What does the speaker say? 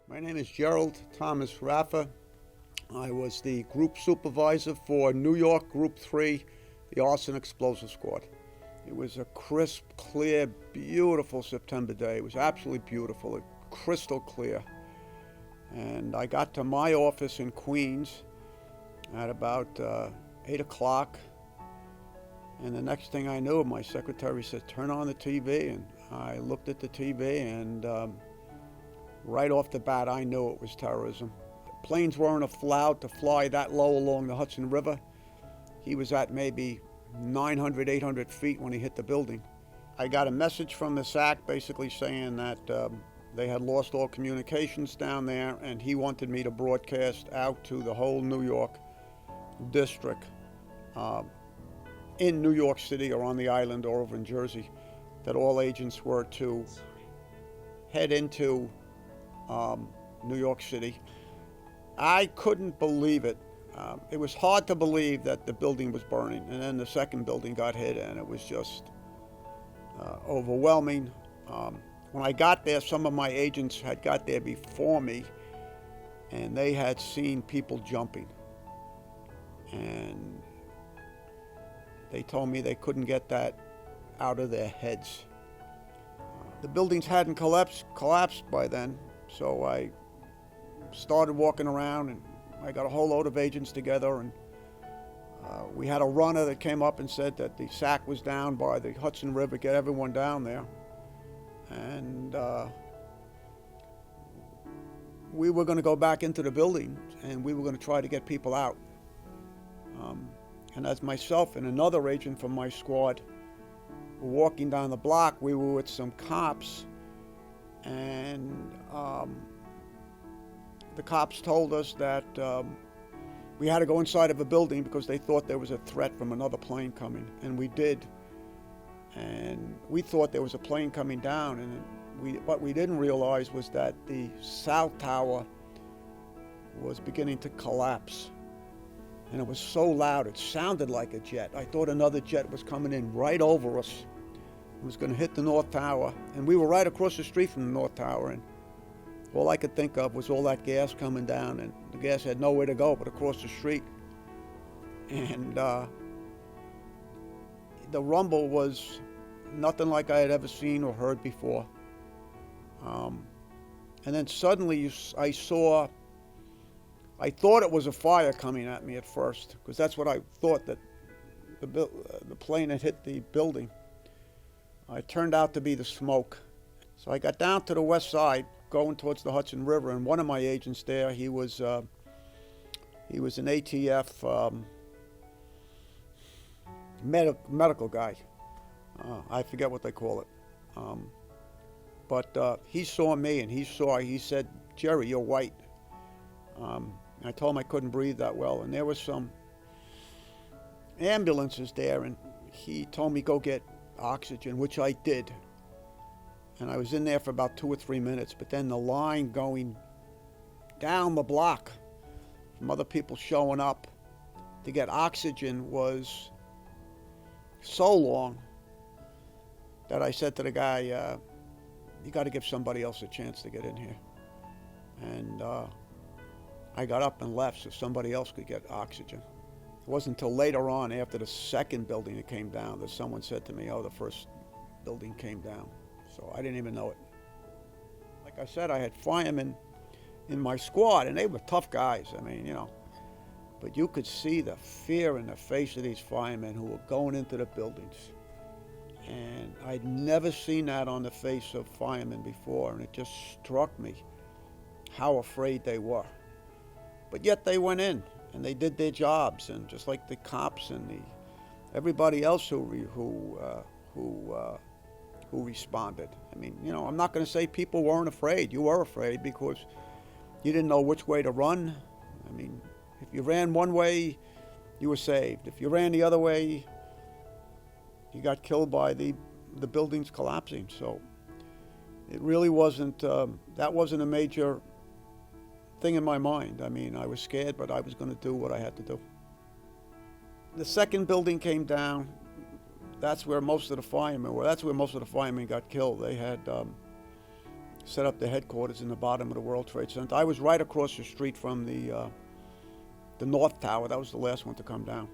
My name is Gerald Thomas Raffa. I was the group supervisor for New York Group 3, the Arson Explosive Squad. It was a crisp, clear, beautiful September day. It was absolutely beautiful, crystal clear. And I got to my office in Queens at about 8 o'clock. And the next thing I knew, my secretary said, "Turn on the TV." And I looked at the TV, and right off the bat, I knew it was terrorism. Planes weren't allowed to fly that low along the Hudson River. He was at maybe 900, 800 feet when he hit the building. I got a message from the SAC basically saying that they had lost all communications down there, and he wanted me to broadcast out to the whole New York district in New York City or on the island or over in Jersey, that all agents were to head into New York City. I couldn't believe it. It was hard to believe that the building was burning, and then the second building got hit, and it was just overwhelming. When I got there, some of my agents had got there before me, and they had seen people jumping, and they told me they couldn't get that out of their heads. The buildings hadn't collapsed by then, so I started walking around, and I got a whole load of agents together, and we had a runner that came up and said that the SAC was down by the Hudson River, get everyone down there. And we were going to go back into the building, and we were going to try to get people out. And as myself and another agent from my squad were walking down the block, we were with some cops, and the cops told us that we had to go inside of a building because they thought there was a threat from another plane coming, and we did. And we thought there was a plane coming down, and what we didn't realize was that the South Tower was beginning to collapse. And it was so loud, it sounded like a jet. I thought another jet was coming in right over us. It was going to hit the North Tower, and we were right across the street from the North Tower, and all I could think of was all that gas coming down, and the gas had nowhere to go but across the street. And the rumble was nothing like I had ever seen or heard before. And then suddenly I thought it was a fire coming at me at first, because that's what I thought, that the plane had hit the building. It turned out to be the smoke. So I got down to the west side, going towards the Hudson River, and one of my agents there, he was an ATF medical guy. I forget what they call it. But he saw me, and he said, "Jerry, you're white." I told him I couldn't breathe that well, and there was some ambulances there, and he told me go get oxygen, which I did. And I was in there for about 2 or 3 minutes, but then the line going down the block from other people showing up to get oxygen was so long that I said to the guy, you got to give somebody else a chance to get in here. And I got up and left so somebody else could get oxygen. It wasn't until later on, after the second building that came down, that someone said to me, "Oh, the first building came down." So I didn't even know it. Like I said, I had firemen in my squad, and they were tough guys. I mean, but you could see the fear in the face of these firemen who were going into the buildings. And I'd never seen that on the face of firemen before, and it just struck me how afraid they were. But yet they went in, and they did their jobs, and just like the cops and everybody else who responded. I mean, I'm not going to say people weren't afraid. You were afraid because you didn't know which way to run. I mean, if you ran one way, you were saved. If you ran the other way, you got killed by the buildings collapsing. So it really wasn't, that wasn't a major thing in my mind. I mean, I was scared, but I was going to do what I had to do. The second building came down. That's where most of the firemen were. That's where most of the firemen got killed. They had set up the headquarters in the bottom of the World Trade Center. I was right across the street from the North Tower. That was the last one to come down.